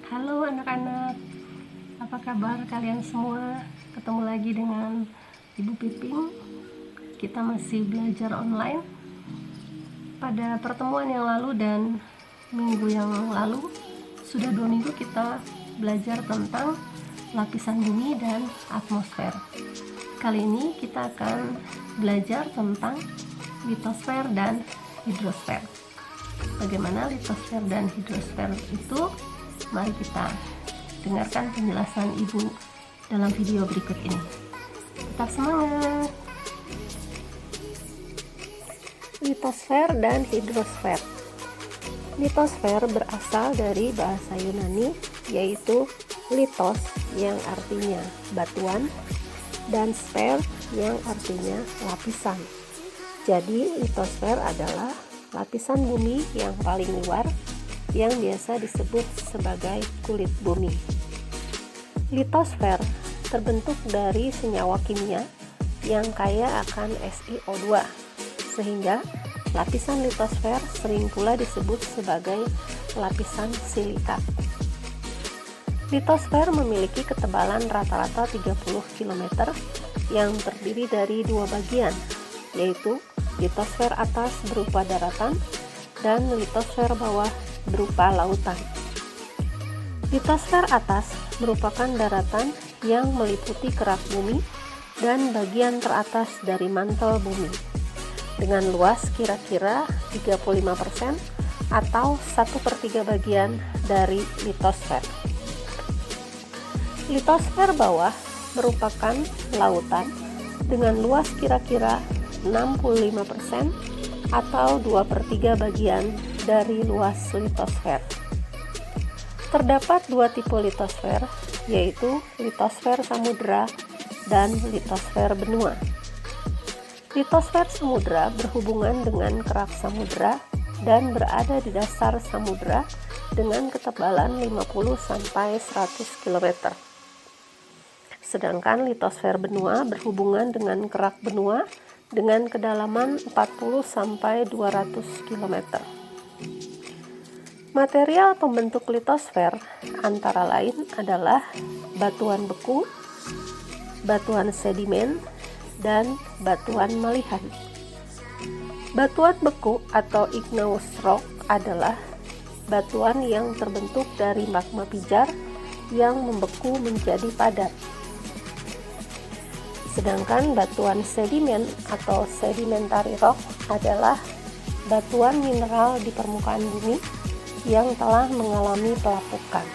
Halo anak-anak, apa kabar kalian semua? Ketemu lagi dengan Ibu Piping. Kita masih belajar online. Pada pertemuan yang lalu dan minggu yang lalu, sudah 2 minggu kita belajar tentang lapisan bumi dan atmosfer. Kali ini kita akan belajar tentang litosfer dan hidrosfer. Bagaimana litosfer dan hidrosfer itu? Mari kita dengarkan penjelasan Ibu dalam video berikut ini. Tetap semangat! Litosfer dan hidrosfer. Litosfer berasal dari bahasa Yunani, yaitu litos yang artinya batuan dan sfer yang artinya lapisan. Jadi litosfer adalah lapisan bumi yang paling luar yang biasa disebut sebagai kulit bumi. Litosfer terbentuk dari senyawa kimia yang kaya akan SiO2, sehingga lapisan litosfer sering pula disebut sebagai lapisan silikat. Litosfer memiliki ketebalan rata-rata 30 km yang terdiri dari 2 bagian, yaitu litosfer atas berupa daratan dan litosfer bawah berupa lautan. Litosfer atas merupakan daratan yang meliputi kerak bumi dan bagian teratas dari mantel bumi dengan luas kira-kira 35% atau 1/3 bagian dari litosfer. Litosfer bawah merupakan lautan dengan luas kira-kira 65% atau 2/3 bagian dari luas litosfer. Terdapat 2 tipe litosfer, yaitu litosfer samudra dan litosfer benua. Litosfer samudra berhubungan dengan kerak samudra dan berada di dasar samudra dengan ketebalan 50-100 km. Sedangkan litosfer benua berhubungan dengan kerak benua dengan kedalaman 40-200 km. Material pembentuk litosfer antara lain adalah batuan beku, batuan sedimen, dan batuan malihan. Batuan beku atau igneous rock adalah batuan yang terbentuk dari magma pijar yang membeku menjadi padat. Sedangkan batuan sedimen atau sedimentary rock adalah batuan mineral di permukaan bumi yang telah mengalami pelapukan.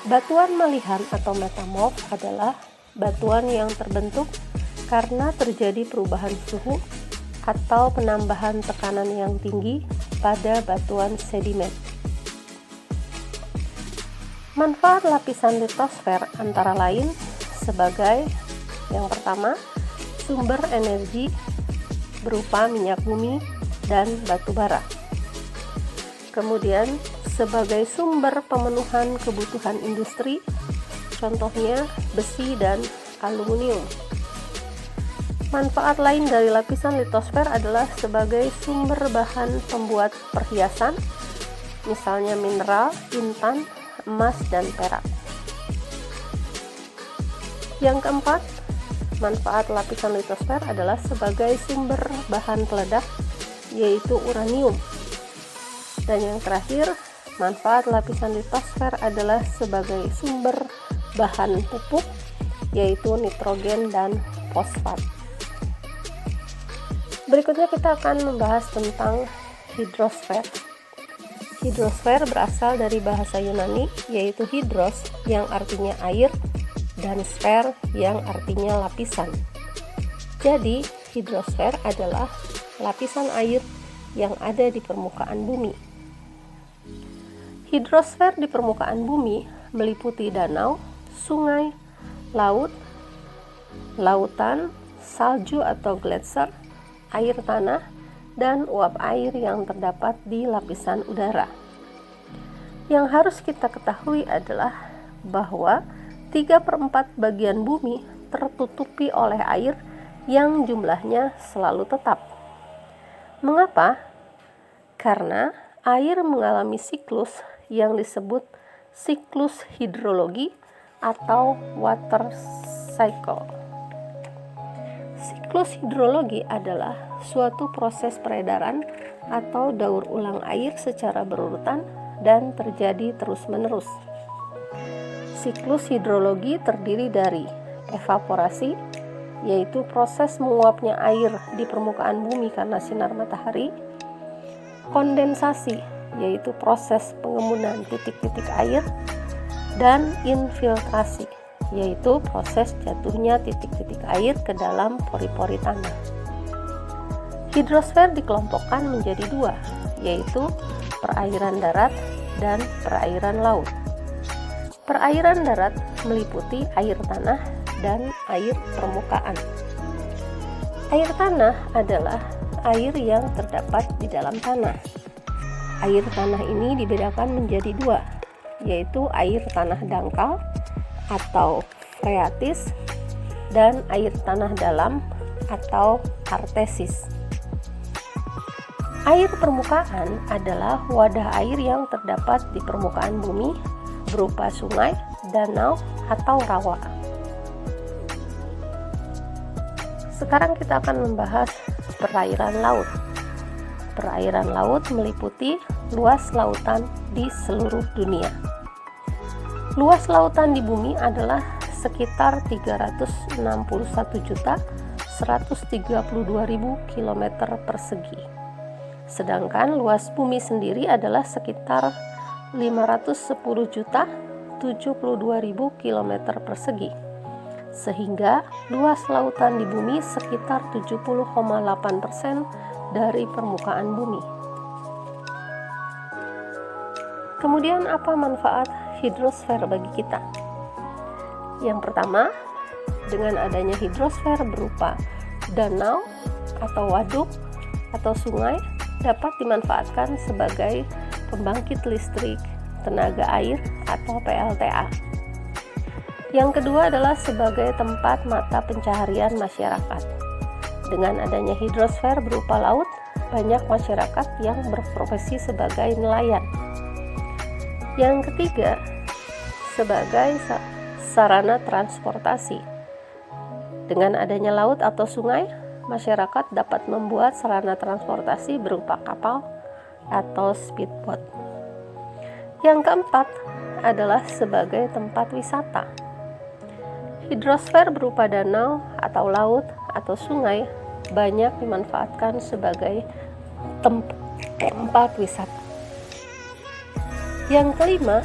Batuan malihan atau metamorf adalah batuan yang terbentuk karena terjadi perubahan suhu atau penambahan tekanan yang tinggi pada batuan sedimen. Manfaat lapisan litosfer antara lain sebagai yang pertama, sumber energi berupa minyak bumi dan batu bara. Kemudian, sebagai sumber pemenuhan kebutuhan industri, contohnya besi dan aluminium. Manfaat lain dari lapisan litosfer adalah sebagai sumber bahan pembuat perhiasan, misalnya mineral, intan, emas, dan perak. Yang keempat, manfaat lapisan litosfer adalah sebagai sumber bahan peledak, yaitu uranium. Dan yang terakhir, manfaat lapisan litosfer adalah sebagai sumber bahan pupuk, yaitu nitrogen dan fosfat. Berikutnya kita akan membahas tentang hidrosfer. Hidrosfer berasal dari bahasa Yunani, yaitu hidros yang artinya air, dan sfer yang artinya lapisan. Jadi, hidrosfer adalah lapisan air yang ada di permukaan bumi. Hidrosfer di permukaan bumi meliputi danau, sungai, laut, lautan, salju atau gletser, air tanah, dan uap air yang terdapat di lapisan udara. Yang harus kita ketahui adalah bahwa 3/4 bagian bumi tertutupi oleh air yang jumlahnya selalu tetap. Mengapa? Karena air mengalami siklus yang disebut siklus hidrologi atau water cycle. Siklus hidrologi adalah suatu proses peredaran atau daur ulang air secara berurutan dan terjadi terus-menerus. Siklus hidrologi terdiri dari evaporasi, yaitu proses menguapnya air di permukaan bumi karena sinar matahari, kondensasi, yaitu proses pengembunan titik-titik air, dan infiltrasi, yaitu proses jatuhnya titik-titik air ke dalam pori-pori tanah. Hidrosfer dikelompokkan menjadi dua, yaitu perairan darat dan perairan laut. Perairan darat meliputi air tanah dan air permukaan. Air tanah adalah air yang terdapat di dalam tanah. Air tanah ini dibedakan menjadi dua, yaitu air tanah dangkal atau freatis dan air tanah dalam atau artesis. Air permukaan adalah wadah air yang terdapat di permukaan bumi berupa sungai, danau, atau rawa. Sekarang kita akan membahas perairan laut. Perairan laut meliputi luas lautan di seluruh dunia. Luas lautan di bumi adalah sekitar 361.132.000 km persegi. Sedangkan luas bumi sendiri adalah sekitar 510.072.000 km persegi. Sehingga luas lautan di bumi sekitar 70,8% dari permukaan bumi. Kemudian apa manfaat hidrosfer bagi kita? Yang pertama, dengan adanya hidrosfer berupa danau atau waduk atau sungai dapat dimanfaatkan sebagai pembangkit listrik tenaga air atau PLTA. Yang kedua adalah sebagai tempat mata pencaharian masyarakat. Dengan adanya hidrosfer berupa laut, banyak masyarakat yang berprofesi sebagai nelayan. Yang ketiga, sebagai sarana transportasi. Dengan adanya laut atau sungai, masyarakat dapat membuat sarana transportasi berupa kapal atau speedboat. Yang keempat adalah sebagai tempat wisata. Hidrosfer berupa danau atau laut atau sungai banyak dimanfaatkan sebagai tempat wisata. Yang kelima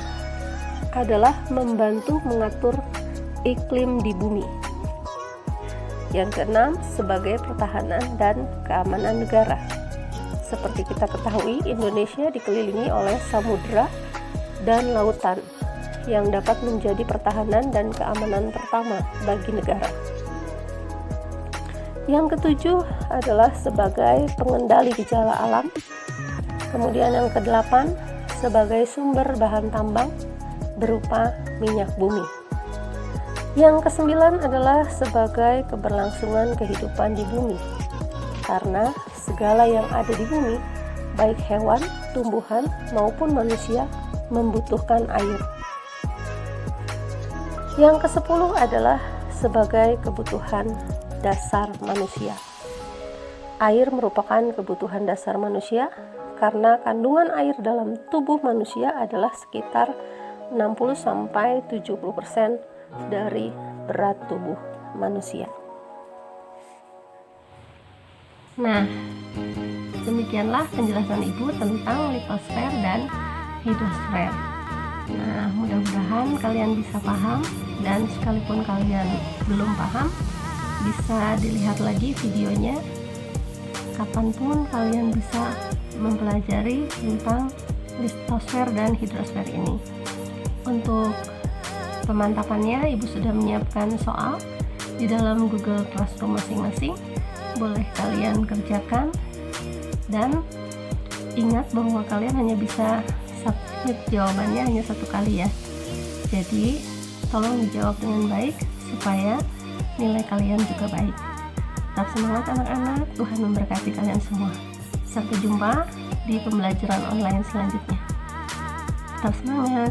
adalah membantu mengatur iklim di bumi. Yang keenam sebagai pertahanan dan keamanan negara. Seperti kita ketahui, Indonesia dikelilingi oleh samudera dan lautan yang dapat menjadi pertahanan dan keamanan pertama bagi negara. Yang ketujuh adalah sebagai pengendali gejala alam. Kemudian yang kedelapan sebagai sumber bahan tambang berupa minyak bumi. Yang kesembilan adalah sebagai keberlangsungan kehidupan di bumi. Karena segala yang ada di bumi, baik hewan, tumbuhan, maupun manusia, membutuhkan air. Yang ke-10 adalah sebagai kebutuhan dasar manusia. Air merupakan kebutuhan dasar manusia karena kandungan air dalam tubuh manusia adalah sekitar 60-70% dari berat tubuh manusia. Nah, demikianlah penjelasan Ibu tentang litosfer dan hidrosfer. Nah, mudah-mudahan kalian bisa paham, dan sekalipun kalian belum paham, bisa dilihat lagi videonya. Kapanpun kalian bisa mempelajari tentang litosfer dan hidrosfer ini. Untuk pemantapannya, Ibu sudah menyiapkan soal di dalam Google Classroom masing-masing. Boleh kalian kerjakan, dan ingat bahwa kalian hanya bisa submit jawabannya hanya satu kali ya. Jadi tolong dijawab dengan baik supaya nilai kalian juga baik. Tetap semangat anak-anak, Tuhan memberkati kalian semua. Sampai jumpa di pembelajaran online selanjutnya. Tetap semangat.